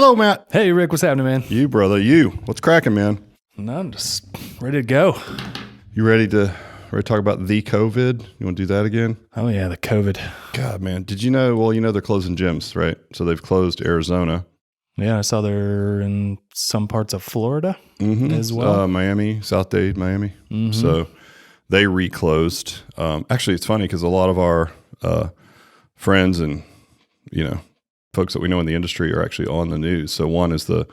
Hello, Matt. Hey, Rick, what's happening, man? You, brother, you. What's cracking, man? No, I'm just ready to go. You ready to talk about the COVID? You want to do that again? Oh, yeah, the COVID. God, man. Did you know? Well, you know they're closing gyms, right? So they've closed Arizona. Yeah, I saw they're in some parts of Florida as well. Miami, South Dade, Miami. So they reclosed. Actually, it's funny because a lot of our friends and, folks that we know in the industry are actually on the news. So one is the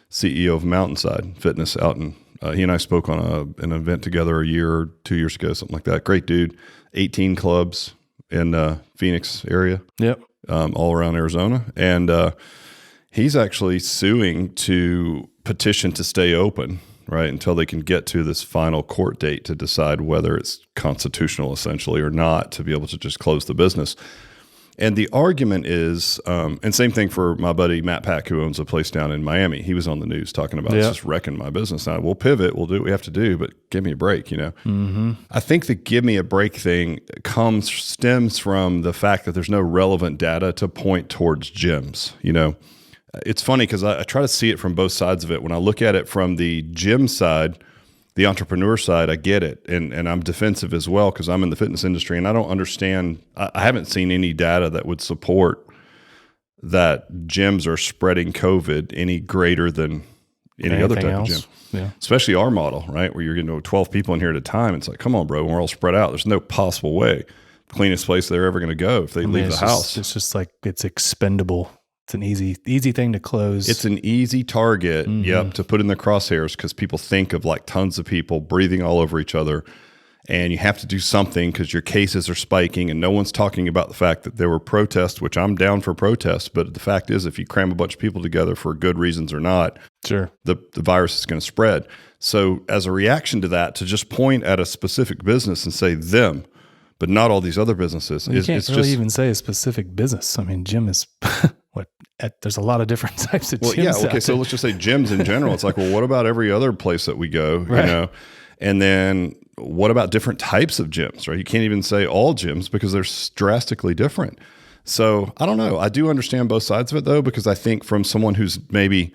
CEO of Mountainside Fitness out in, he and I spoke on an event together a year or 2 years ago, something like that. Great dude. 18 clubs in Phoenix area. Yep. All around Arizona. And he's actually suing to petition to stay open, right, until they can get to this final court date to decide whether it's constitutional essentially or not to be able to just close the business. And the argument is, and same thing for my buddy Matt Pack, who owns a place down in Miami. He was on the news talking about it's just wrecking my business. Now, we'll pivot, we'll do what we have to do, but give me a break, I think the give me a break thing stems from the fact that there's no relevant data to point towards gyms. It's funny because I try to see it from both sides of it. When I look at it from the gym side, the entrepreneur side, I get it. And I'm defensive as well because I'm in the fitness industry and I don't understand. I haven't seen any data that would support that gyms are spreading COVID any greater than any other type of gym. Yeah. Especially our model, right? Where you're getting 12 people in here at a time. It's like, come on, bro. When we're all spread out, there's no possible way. The cleanest place they're ever going to go if they leave the house. It's just like it's expendable. It's an easy thing to close. It's an easy target, to put in the crosshairs because people think of like tons of people breathing all over each other. And you have to do something because your cases are spiking and no one's talking about the fact that there were protests, which I'm down for protests. But the fact is, if you cram a bunch of people together for good reasons or not, sure, the virus is going to spread. So as a reaction to that, to just point at a specific business and say them, but not all these other businesses. You can't really even say a specific business. I mean, gym is... there's a lot of different types of gyms. Well, yeah, okay, so let's just say gyms in general. It's like, well, what about every other place that we go, right. And then what about different types of gyms, right? You can't even say all gyms because they're drastically different. So I don't know. I do understand both sides of it though, because I think from someone who's maybe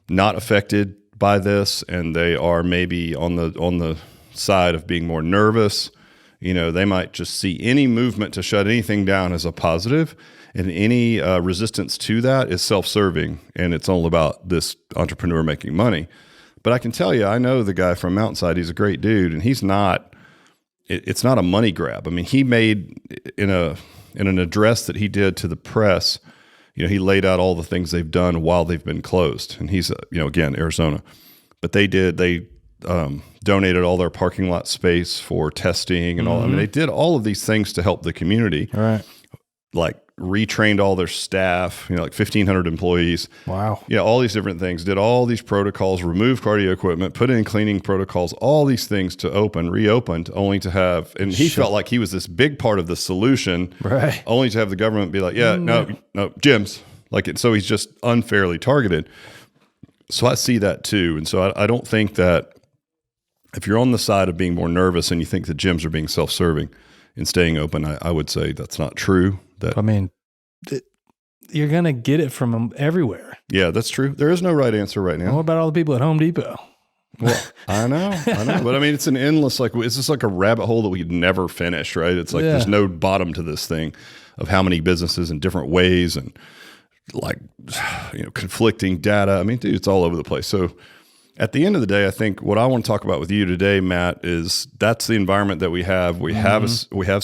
not affected by this and they are maybe on the side of being more nervous, they might just see any movement to shut anything down as a positive. And any resistance to that is self-serving, and it's all about this entrepreneur making money. But I can tell you, I know the guy from Mountainside. He's a great dude, and he's not. It's not a money grab. I mean, he made in an address that he did to the press. He laid out all the things they've done while they've been closed, and he's again Arizona. But they donated all their parking lot space for testing and all. I mean, they did all of these things to help the community. All right. Like retrained all their staff, like 1,500 employees. Wow. Yeah, all these different things, did all these protocols, removed cardio equipment, put in cleaning protocols, all these things to reopened, only to have, and he felt like he was this big part of the solution, right? Only to have the government be like, no, gyms. So he's just unfairly targeted. So I see that too. And so I don't think that if you're on the side of being more nervous and you think the gyms are being self-serving and staying open, I would say that's not true. You're going to get it from everywhere. Yeah, that's true. There is no right answer right now. What about all the people at Home Depot? Well, I know. But I mean, it's an endless, it's just like a rabbit hole that we'd never finish, right? It's like there's no bottom to this thing of how many businesses in different ways and conflicting data. I mean, dude, it's all over the place. So at the end of the day, I think what I want to talk about with you today, Matt, is that's the environment that we have. We have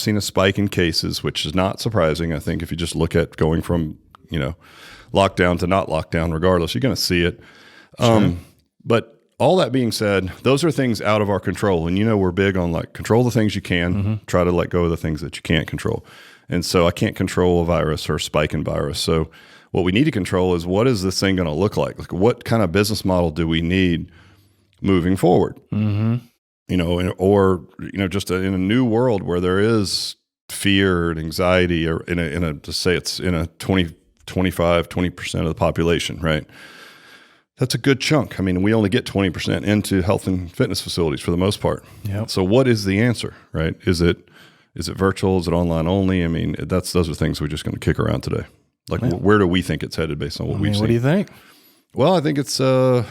seen a spike in cases, which is not surprising. I think if you just look at going from lockdown to not lockdown, regardless, you're going to see it. Sure. But all that being said, those are things out of our control, and we're big on control the things you can, try to let go of the things that you can't control. And so I can't control a virus or a spike in virus. So what we need to control is what is this thing going to look like? What kind of business model do we need moving forward? Just in a new world where there is fear and anxiety, or just say it's in a 20% of the population, right? That's a good chunk. I mean, we only get 20% into health and fitness facilities for the most part. Yep. So what is the answer, right? Is it virtual? Is it online only? I mean, those are things we're just going to kick around today. Where do we think it's headed based on what we've seen? What do you think? Well, I think it's I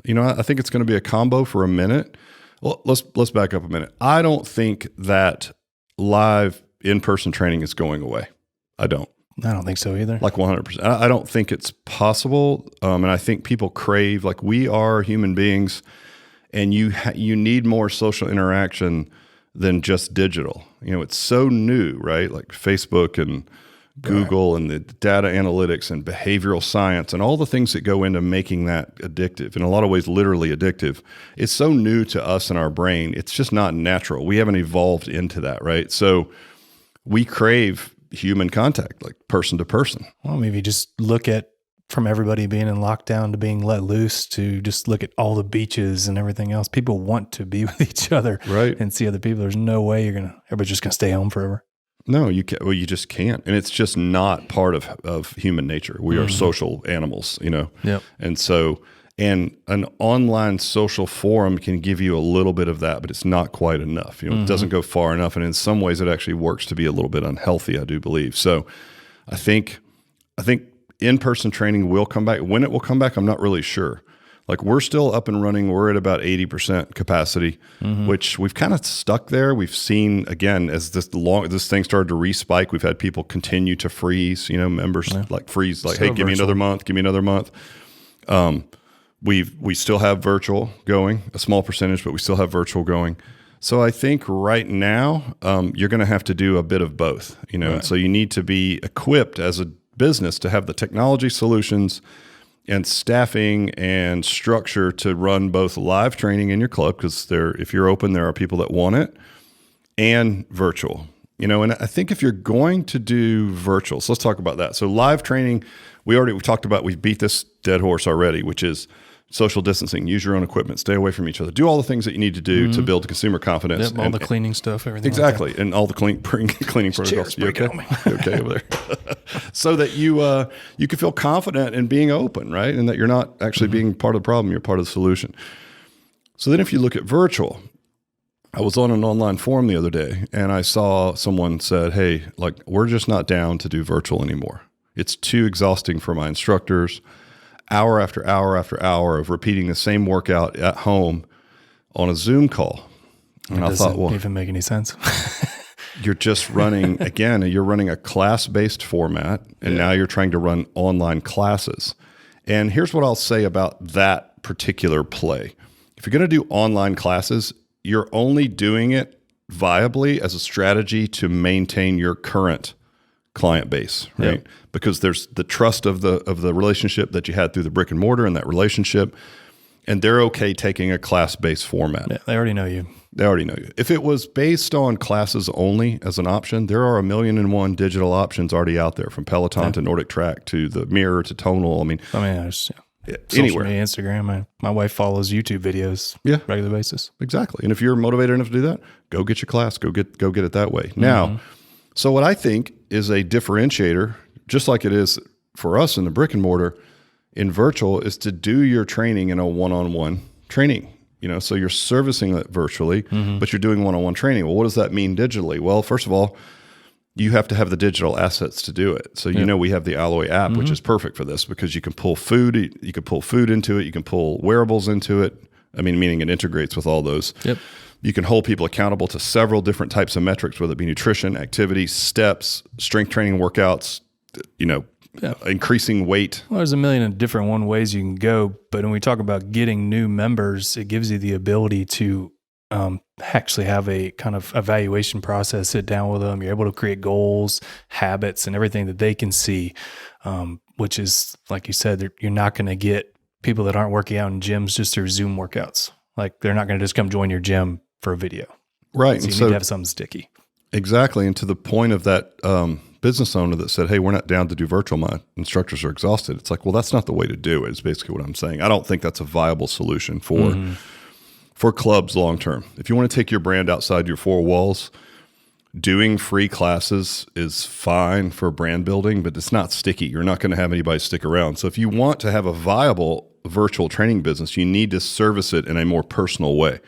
think it's going to be a combo for a minute. Well, let's back up a minute. I don't think that live in-person training is going away. I don't think so either. Like 100%. I don't think it's possible. And I think people crave, like, we are human beings, and you need more social interaction than just digital. It's so new, right? Like Facebook and Google and the data analytics and behavioral science and all the things that go into making that addictive, in a lot of ways literally addictive. It's so new to us and our brain. It's just not natural. We haven't evolved into that, right? So we crave human contact, like person to person. Well, maybe just look at, from everybody being in lockdown to being let loose, to just look at all the beaches and everything else. People want to be with each other, right, and see other people. There's no way everybody's just going to stay home forever. No, you can't. Well, you just can't, and it's just not part of human nature. We are social animals, Yep. And so, and an online social forum can give you a little bit of that, but it's not quite enough. It doesn't go far enough, and in some ways, it actually works to be a little bit unhealthy, I do believe. So, I think in-person training will come back. When it will come back, I'm not really sure. Like, we're still up and running. We're at about 80% capacity, which we've kind of stuck there. We've seen, again, as this thing started to respike, we've had people continue to freeze, members like freeze, like, hey, give me another month. We still have virtual going, a small percentage, but we still have virtual going. So I think right now, you're going to have to do a bit of both, and so you need to be equipped as a business to have the technology solutions and staffing and structure to run both live training in your club, because if you're open, there are people that want it, and virtual. And I think if you're going to do virtual, so let's talk about that. So live training, we talked about, we beat this dead horse already, which is social distancing. Use your own equipment. Stay away from each other. Do all the things that you need to do to build consumer confidence. Yep, all the cleaning stuff, everything. Exactly, like that. And all the cleaning protocols. You okay? You okay over there? So that you can feel confident in being open, right? And that you're not actually being part of the problem. You're part of the solution. So then if you look at virtual, I was on an online forum the other day, and I saw someone said, hey, like, we're just not down to do virtual anymore. It's too exhausting for my instructors. Hour after hour after hour of repeating the same workout at home on a Zoom call. And I thought, well, even make any sense. You're just running, again, you're running a class-based format, and now you're trying to run online classes. And here's what I'll say about that particular play. If you're going to do online classes, you're only doing it viably as a strategy to maintain your current client base, right? Yep. Because there's the trust of the relationship that you had through the brick and mortar and that relationship, and they're okay taking a class-based format. Yeah, they already know you. If it was based on classes only as an option, there are 1,000,001 digital options already out there, from Peloton to Nordic Track to the Mirror to Tonal. There's anywhere. Social media, Instagram. My wife follows YouTube videos regular basis. Exactly. And if you're motivated enough to do that, go get your class. Go get it that way. Now, so what I think is a differentiator, just like it is for us in the brick and mortar, in virtual, is to do your training in a one-on-one training. So you're servicing it virtually, but you're doing one-on-one training. Well, what does that mean digitally? Well, first of all, you have to have the digital assets to do it. So we have the Alloy app, which is perfect for this, because you can pull food. You can pull food into it. You can pull wearables into it. Meaning it integrates with all those. Yep. You can hold people accountable to several different types of metrics, whether it be nutrition, activity, steps, strength training workouts, increasing weight. Well, there's a million different ways you can go. But when we talk about getting new members, it gives you the ability to actually have a kind of evaluation process, sit down with them. You're able to create goals, habits, and everything that they can see, which is, like you said, you're not going to get people that aren't working out in gyms just through Zoom workouts. Like, they're not going to just come join your gym for a video. Right. So you need to have something sticky. Exactly. And to the point of that business owner that said, hey, we're not down to do virtual. My instructors are exhausted. It's like, well, that's not the way to do it, is basically what I'm saying. I don't think that's a viable solution for clubs long term. If you want to take your brand outside your four walls, doing free classes is fine for brand building, but it's not sticky. You're not going to have anybody stick around. So if you want to have a viable virtual training business, you need to service it in a more personal way.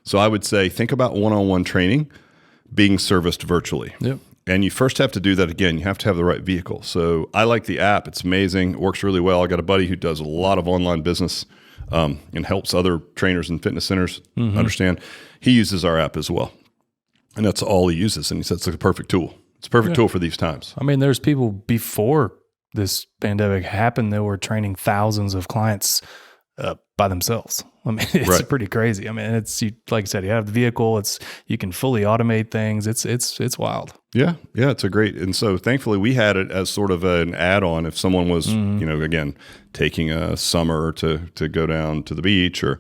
So I would say, think about one-on-one training being serviced virtually. Yep. And you first have to do that again. You have to have the right vehicle. So I like the app. It's amazing. It works really well. I got a buddy who does a lot of online business and helps other trainers and fitness centers understand. He uses our app as well. And that's all he uses. And he said it's like a perfect tool. It's a perfect tool for these times. I mean, there's people before this pandemic happened that were training thousands of clients by themselves. I mean, it's pretty crazy. I mean, it's like I said, you have the vehicle. You can fully automate things. It's wild. Yeah, it's a great. And so thankfully we had it as sort of an add-on if someone was, again, taking a summer to go down to the beach or,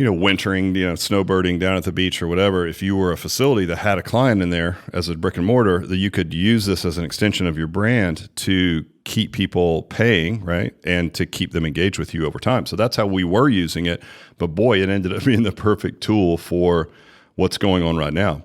wintering, snowbirding down at the beach or whatever. If you were a facility that had a client in there as a brick and mortar, that you could use this as an extension of your brand to keep people paying, right? And to keep them engaged with you over time. So that's how we were using it. But boy, it ended up being the perfect tool for what's going on right now.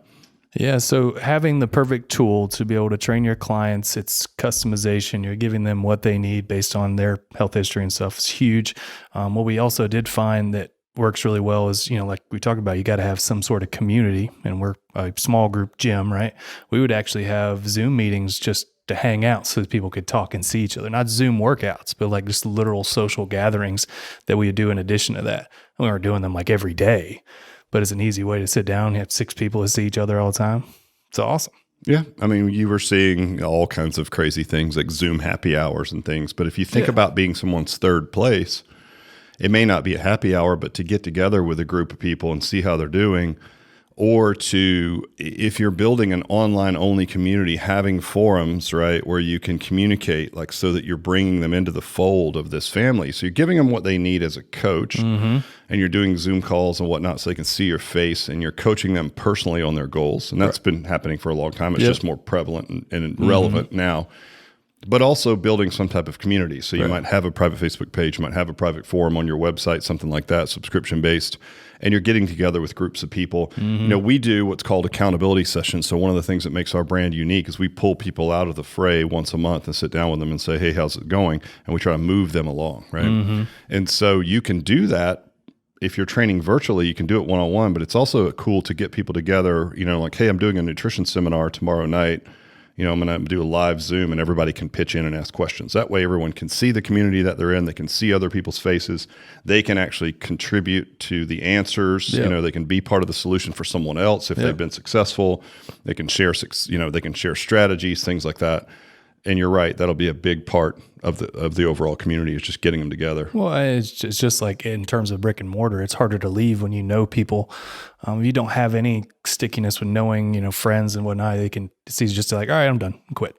Yeah, so having the perfect tool to be able to train your clients, it's customization. You're giving them what they need based on their health history and stuff. It's huge. What we also did find that works really well is, like we talked about, you got to have some sort of community, and we're a small group gym, right? We would actually have Zoom meetings just to hang out so that people could talk and see each other. Not Zoom workouts, but like just literal social gatherings that we would do in addition to that. And we weren't doing them like every day, but it's an easy way to sit down and have 6 people to see each other all the time. It's awesome. Yeah. I mean, you were seeing all kinds of crazy things like Zoom happy hours and things. But if you think about being someone's third place, it may not be a happy hour, but to get together with a group of people and see how they're doing, or to, if you're building an online only community, having forums, right, where you can communicate, like, so that you're bringing them into the fold of this family. So you're giving them what they need as a coach, and you're doing Zoom calls and whatnot so they can see your face, and you're coaching them personally on their goals. And that's been happening for a long time. It's just more prevalent and relevant now. But also building some type of community. So you might have a private Facebook page, you might have a private forum on your website, something like that, subscription-based, and you're getting together with groups of people. We do what's called accountability sessions. So one of the things that makes our brand unique is we pull people out of the fray once a month and sit down with them and say, hey, how's it going? And we try to move them along, right? And so you can do that. If you're training virtually, you can do it one-on-one, but it's also cool to get people together, like, hey, I'm doing a nutrition seminar tomorrow night. I'm going to do a live Zoom and everybody can pitch in and ask questions. That way everyone can see the community that they're in. They can see other people's faces. They can actually contribute to the answers. They can be part of the solution for someone else if they've been successful. They can share, they can share strategies, things like that. And you're right, that'll be a big part of the overall community, is just getting them together. Well, it's just like in terms of brick and mortar, it's harder to leave when you know people. You don't have any stickiness with knowing, friends and whatnot. It's easy just to like, all right, I'm done, quit.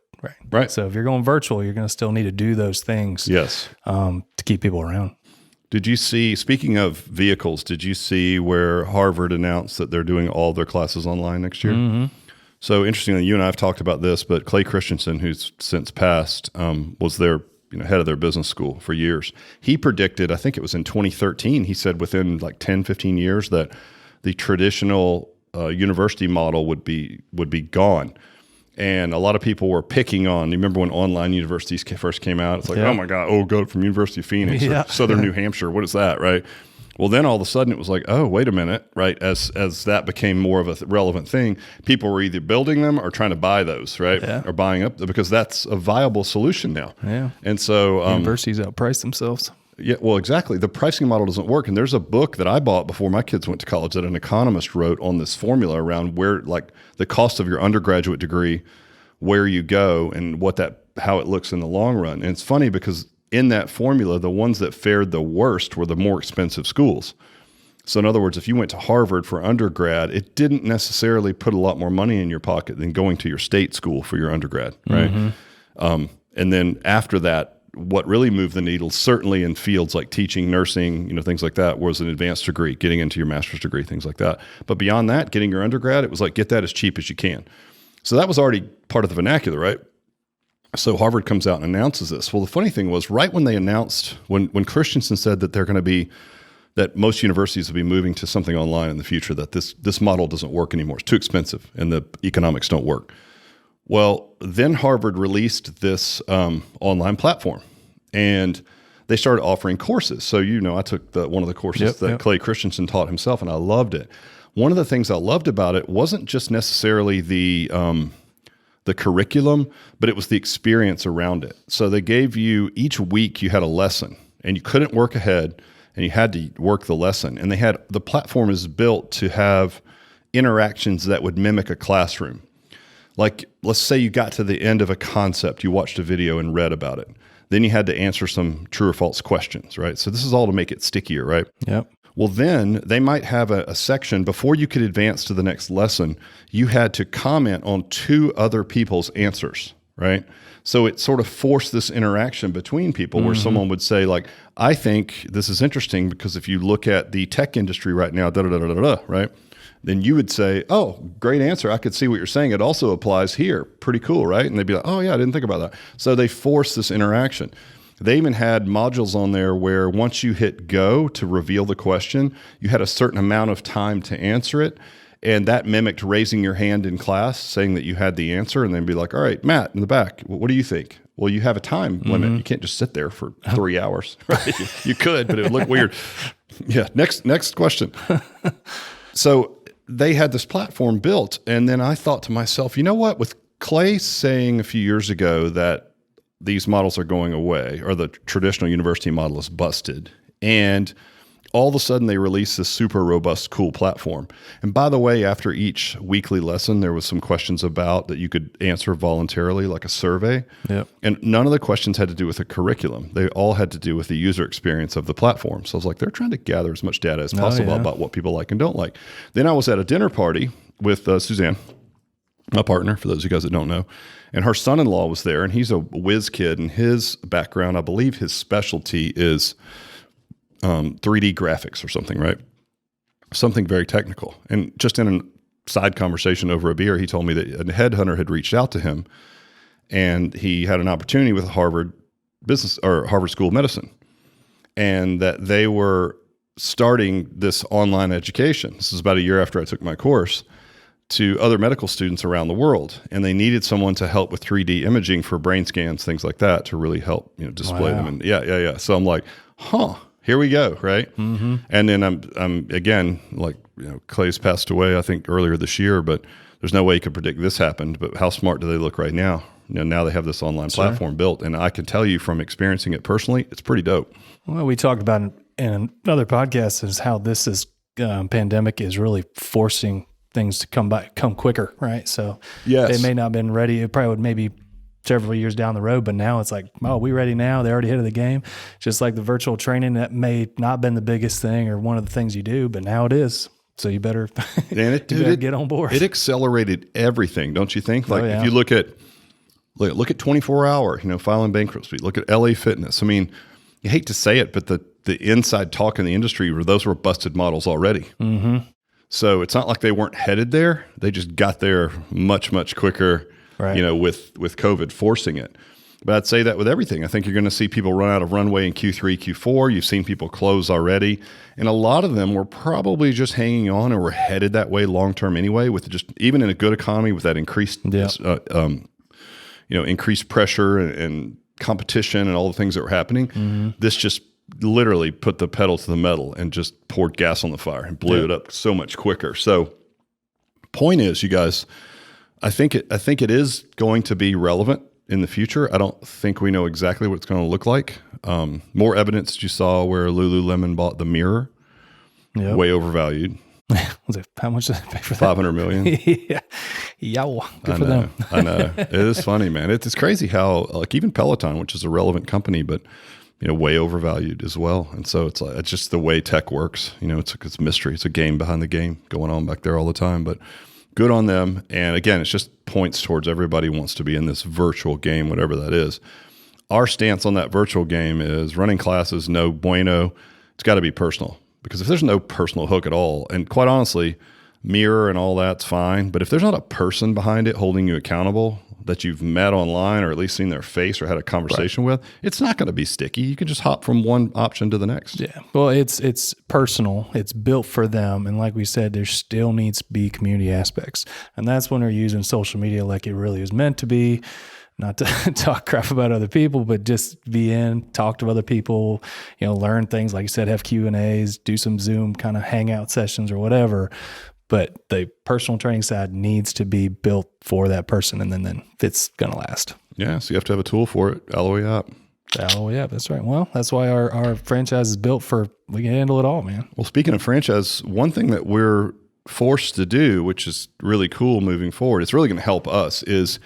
Right. So if you're going virtual, you're going to still need to do those things. Yes. To keep people around. Did you see, speaking of vehicles, did you see where Harvard announced that they're doing all their classes online next year? So interestingly, you and I have talked about this, but Clay Christensen, who's since passed, was their head of their business school for years. He predicted, I think it was in 2013, he said within like 10, 15 years that the traditional university model would be gone. And a lot of people were picking on, you remember when online universities first came out? It's like, oh my God, go from University of Phoenix or Southern New Hampshire. What is that, right? Well, then all of a sudden it was like, oh, wait a minute, right? As that became more of a relevant thing, people were either building them or trying to buy those, right? Or buying up, because that's a viable solution now. Yeah. And so universities outprice themselves. Yeah, well, exactly. The pricing model doesn't work. And there's a book that I bought before my kids went to college that an economist wrote on this formula around where, like, the cost of your undergraduate degree, where you go, and how it looks in the long run. And it's funny because in that formula, the ones that fared the worst were the more expensive schools. So in other words, if you went to Harvard for undergrad, it didn't necessarily put a lot more money in your pocket than going to your state school for your undergrad, right? And then after that, what really moved the needle, certainly in fields like teaching, nursing, things like that, was an advanced degree, getting into your master's degree, things like that. But beyond that, getting your undergrad, it was like, get that as cheap as you can. So that was already part of the vernacular, right? So Harvard comes out and announces this. Well, the funny thing was, right when they announced, when Christensen said that they're going to be, that most universities will be moving to something online in the future, that this model doesn't work anymore. It's too expensive and the economics don't work. Well, then Harvard released this online platform, and they started offering courses. So, I took one of the courses that Clay Christensen taught himself, and I loved it. One of the things I loved about it wasn't just necessarily the the curriculum, but it was the experience around it. So they gave you, each week you had a lesson, and you couldn't work ahead, and you had to work the lesson. And the platform is built to have interactions that would mimic a classroom. Like, let's say you got to the end of a concept, you watched a video and read about it. Then you had to answer some true or false questions, right? So this is all to make it stickier, right? Yep. Well, then they might have a section before you could advance to the next lesson. You had to comment on 2 other people's answers, right? So it sort of forced this interaction between people where someone would say, like, I think this is interesting because if you look at the tech industry right now, right? Then you would say, oh, great answer. I could see what you're saying. It also applies here. Pretty cool, right? And they'd be like, oh, yeah, I didn't think about that. So they forced this interaction. They even had modules on there where once you hit go to reveal the question, you had a certain amount of time to answer it. And that mimicked raising your hand in class, saying that you had the answer, and then be like, all right, Matt in the back, what do you think? Well, you have a time limit. You can't just sit there for 3 hours. Right? You could, but it would look weird. Yeah, next question. So they had this platform built, and then I thought to myself, you know what? With Clay saying a few years ago that these models are going away, or the traditional university model is busted, and all of a sudden they released this super robust, cool platform. And by the way, after each weekly lesson, there was some questions about that you could answer voluntarily, like a survey. Yep. And none of the questions had to do with the curriculum. They all had to do with the user experience of the platform. So I was like, they're trying to gather as much data as possible about what people like and don't like. Then I was at a dinner party with Suzanne, my partner, for those of you guys that don't know. And her son-in-law was there, and he's a whiz kid. And his background, I believe his specialty is 3D graphics or something, right? Something very technical. And just in a side conversation over a beer, he told me that a headhunter had reached out to him, and he had an opportunity with Harvard School of Medicine, and that they were starting this online education. This is about a year after I took my course, to other medical students around the world. And they needed someone to help with 3D imaging for brain scans, things like that, to really help, display them. And yeah. So I'm like, here we go, right? Mm-hmm. And then I'm again, like, Clay's passed away, I think earlier this year, but there's no way you could predict this happened. But how smart do they look right now? Now they have this online platform built, and I can tell you from experiencing it personally, it's pretty dope. Well, we talked about in another podcast is how this pandemic is really forcing things to come quicker, right? So they may not have been ready. It probably would maybe several years down the road, but now it's like, oh, we ready now? They're already ahead of the game. Just like the virtual training that may not been the biggest thing or one of the things you do, but now it is. So you better, get on board. It accelerated everything, don't you think? Like if you look at 24 Hour, filing bankruptcy, look at LA Fitness. I mean, you hate to say it, but the inside talk in the industry those were busted models already. Mm-hmm. So it's not like they weren't headed there. They just got there much, much quicker, right. With COVID forcing it. But I'd say that with everything. I think you're going to see people run out of runway in Q3, Q4. You've seen people close already. And a lot of them were probably just hanging on or were headed that way long-term anyway, with just even in a good economy with that increased, increased pressure and competition and all the things that were happening. Mm-hmm. This just literally put the pedal to the metal and just poured gas on the fire and blew it up so much quicker. So point is, you guys, I think it is going to be relevant in the future. I don't think we know exactly what it's going to look like. More evidence that you saw where Lululemon bought the mirror, way overvalued. Was it, how much did they pay for that? $500 million. Good for them. I know. It is funny, man. It's crazy how, like, even Peloton, which is a relevant company, but way overvalued as well. And so it's just the way tech works. It's mystery. It's a game behind the game going on back there all the time. But good on them. And again, it's just points towards everybody wants to be in this virtual game, whatever that is. Our stance on that virtual game is running classes, no bueno. It's got to be personal, because if there's no personal hook at all, and quite honestly, mirror and all that's fine, but if there's not a person behind it holding you accountable that you've met online or at least seen their face or had a conversation with, it's not going to be sticky. You can just hop from one option to the next. Yeah. Well, it's personal. It's built for them. And like we said, there still needs to be community aspects. And that's when they're using social media like it really is meant to be. Not to talk crap about other people, but just be in, talk to other people, learn things, like you said, have Q&As, do some Zoom kind of hangout sessions or whatever. but the personal training side needs to be built for that person, and then it's going to last. Yeah, so you have to have a tool for it, Alloy app. Yeah, that's right. Well, that's why our franchise is built for, we can handle it all, man. Well, speaking of franchise, one thing that we're forced to do, which is really cool moving forward, it's really going to help us, is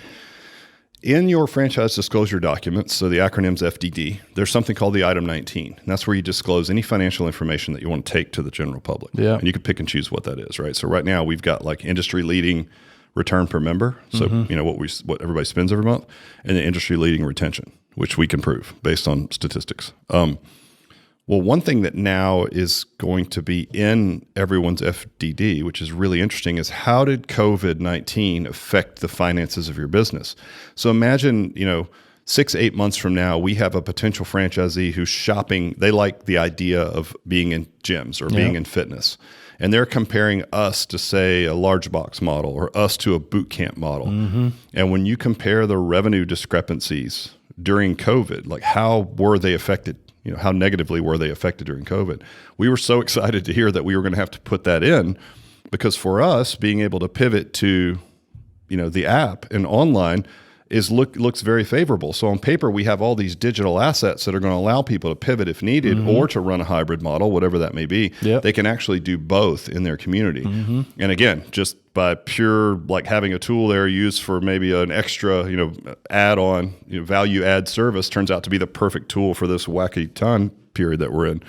in your franchise disclosure documents, so the acronym's FDD, there's something called the item 19. And that's where you disclose any financial information that you want to take to the general public. Yeah. And you can pick and choose what that is, right? So right now we've got like industry leading return per member. So, what everybody spends every month, and the industry leading retention, which we can prove based on statistics. Well, one thing that now is going to be in everyone's FDD, which is really interesting, is how did COVID-19 affect the finances of your business? So imagine, 6-8 months from now, we have a potential franchisee who's shopping. They like the idea of being in gyms or being in fitness. And they're comparing us to, say, a large box model or us to a boot camp model. Mm-hmm. And when you compare the revenue discrepancies during COVID, like how were they affected? How negatively were they affected during COVID? We were so excited to hear that we were going to have to put that in, because for us, being able to pivot to, the app and online looks very favorable. So on paper, we have all these digital assets that are going to allow people to pivot if needed, or to run a hybrid model, whatever that may be. Yep. They can actually do both in their community. Mm-hmm. And again, just by pure like having a tool there used for maybe an extra, add-on, value add service turns out to be the perfect tool for this wacky time period that we're in.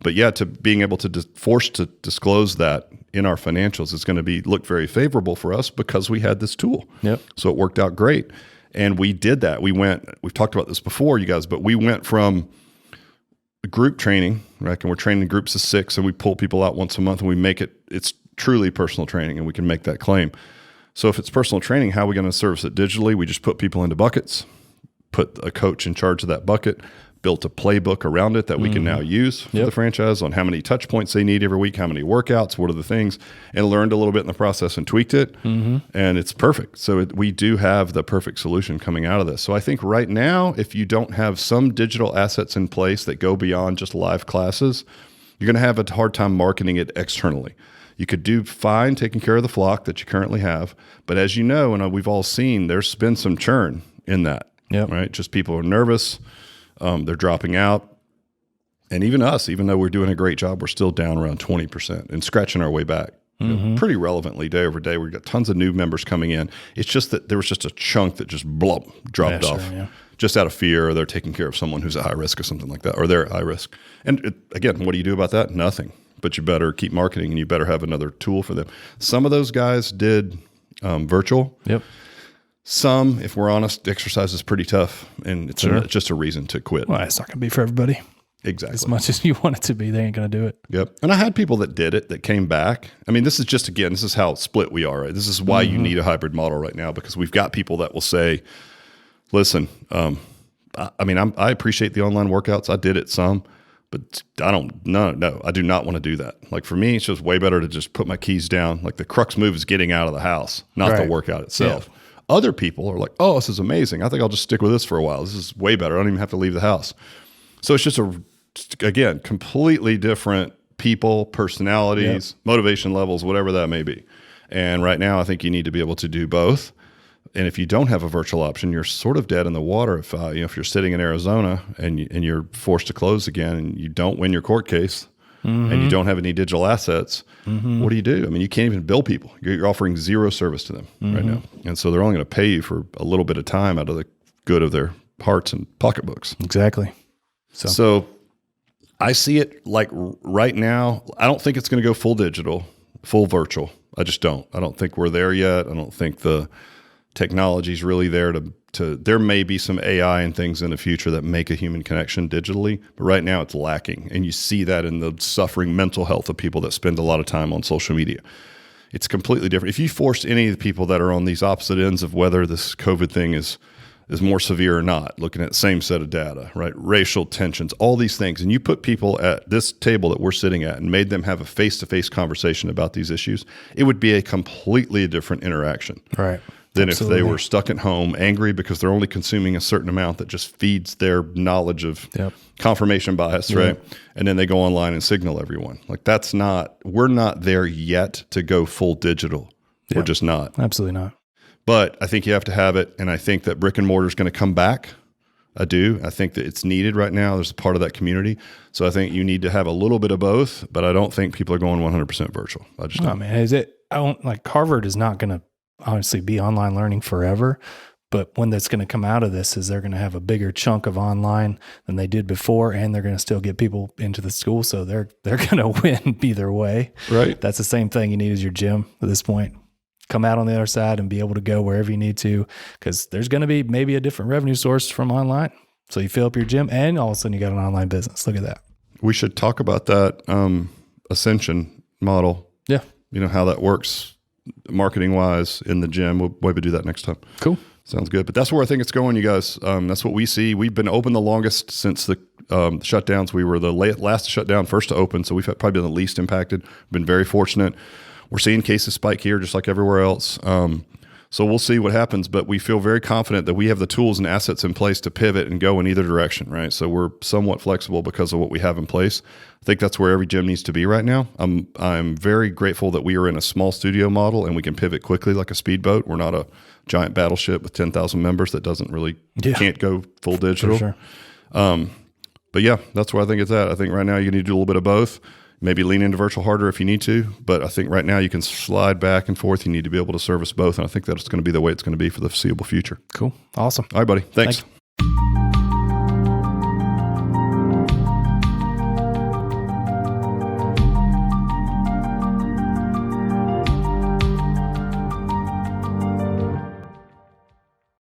But yeah, to being able to force to disclose that in our financials is going to look very favorable for us because we had this tool. Yep. So it worked out great. And we did that. We've talked about this before, you guys, but we went from group training, right? And we're training groups of 6, and we pull people out once a month, and we make it's truly personal training, and we can make that claim. So if it's personal training, how are we going to service it digitally? We just put people into buckets, put a coach in charge of that bucket, built a playbook around it that we can now use for the franchise on how many touch points they need every week, how many workouts, what are the things, and learned a little bit in the process and tweaked it. Mm-hmm. And it's perfect. So we do have the perfect solution coming out of this. So I think right now, if you don't have some digital assets in place that go beyond just live classes, you're going to have a hard time marketing it externally. You could do fine taking care of the flock that you currently have. But as you know, and we've all seen, there's been some churn in that, right? Just people are nervous. They're dropping out. And even us, even though we're doing a great job, we're still down around 20% and scratching our way back. Pretty relevantly day over day. We've got tons of new members coming in. It's just that there was just a chunk that just dropped off just out of fear, or they're taking care of someone who's at high risk or something like that, or they're at high risk. And again, what do you do about that? Nothing. But you better keep marketing, and you better have another tool for them. Some of those guys did virtual. Yep. Some, if we're honest, exercise is pretty tough, and it's just a reason to quit. Well, it's not going to be for everybody. Exactly. As much as you want it to be, they ain't going to do it. Yep. And I had people that did it, that came back. I mean, this is how split we are, right? This is why you need a hybrid model right now, because we've got people that will say, listen, I appreciate the online workouts. I did it some, but I do not want to do that. Like for me, it's just way better to just put my keys down. Like the crux move is getting out of the house, not the workout itself. Yeah. Other people are like, oh, this is amazing. I think I'll just stick with this for a while. This is way better. I don't even have to leave the house. So it's just again, completely different people, personalities, motivation levels, whatever that may be. And right now, I think you need to be able to do both. And if you don't have a virtual option, you're sort of dead in the water. If you're sitting in Arizona and you're forced to close again, and you don't win your court case, and you don't have any digital assets, what do you do? I mean, you can't even bill people. You're offering zero service to them right now. And so they're only going to pay you for a little bit of time out of the good of their hearts and pocketbooks. Exactly. So I see it like right now, I don't think it's going to go full digital, full virtual. I just don't. I don't think we're there yet. I don't think the technology is really there to there may be some AI and things in the future that make a human connection digitally, but right now it's lacking. And you see that in the suffering mental health of people that spend a lot of time on social media. It's completely different. If you forced any of the people that are on these opposite ends of whether this COVID thing is more severe or not, looking at the same set of data, right? Racial tensions, all these things, and you put people at this table that we're sitting at and made them have a face-to-face conversation about these issues, it would be a completely different interaction. Right. than if Absolutely. they were stuck at home angry because they're only consuming a certain amount that just feeds their knowledge of confirmation bias, right? And then they go online and signal everyone. Like we're not there yet to go full digital. We're just not. Absolutely not. But I think you have to have it. And I think that brick and mortar is going to come back. I do. I think that it's needed right now. There's a part of that community. So I think you need to have a little bit of both, but I don't think people are going 100% virtual. I just don't. Man, Harvard is not going to honestly be online learning forever, but when that's going to come out of this is they're going to have a bigger chunk of online than they did before, and they're going to still get people into the school. So they're going to win either way. Right. That's the same thing you need as your gym at this point. Come out on the other side and be able to go wherever you need to, because there's going to be maybe a different revenue source from online. So you fill up your gym and all of a sudden you got an online business. Look at that. We should talk about that ascension model. Yeah. You know, how that works marketing wise in the gym. We'll maybe do that next time. Cool. Sounds good. But that's where I think it's going, you guys. That's what we see. We've been open the longest since the shutdowns. We were the last shutdown, first to open. So we've probably been the least impacted. Been very fortunate. We're seeing cases spike here just like everywhere else. So we'll see what happens, but we feel very confident that we have the tools and assets in place to pivot and go in either direction, right? So we're somewhat flexible because of what we have in place. I think that's where every gym needs to be right now. I'm very grateful that we are in a small studio model and we can pivot quickly like a speedboat. We're not a giant battleship with 10,000 members that doesn't really can't go full digital. For sure. But yeah, that's where I think it's at. I think right now you need to do a little bit of both. Maybe lean into virtual harder if you need to, but I think right now you can slide back and forth. You need to be able to service both, and I think that's going to be the way it's going to be for the foreseeable future. Cool. Awesome. All right, buddy. Thanks.